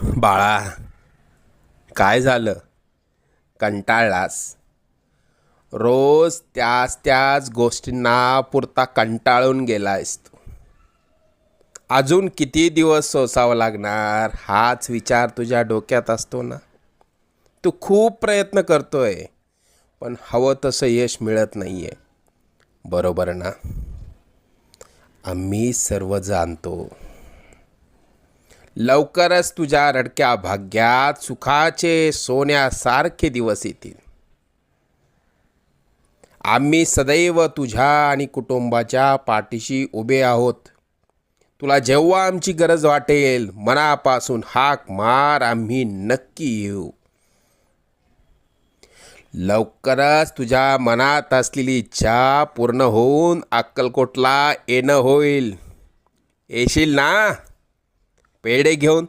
बाळा, काय झालं? कंटाळलास? रोज त्याच त्याच गोष्टींना पुरता कंटाळून गेलायस तू. अजून किती दिवस सोसावं लागणार हाच विचार तुझ्या डोक्यात असतो ना. तू खूप प्रयत्न करतोय, पण हवं तसं यश मिळत नाहीये, बरोबर ना? आम्ही सर्व जाणतो. लवकरच तुझ्या रडक्या भाग्यात सुखाचे सोन्यासारखे दिवस येतील. आम्ही सदैव तुझ्या आणि कुटुंबाच्या पाठीशी उभे आहोत. तुला जेव्हा आमची गरज वाटेल मनापासून हाक मार, आम्ही नक्की येऊ. लवकरच तुझ्या मनात असलेली इच्छा पूर्ण होऊन अक्कलकोटला येणं होईल. येशील ना पेढे घेऊन?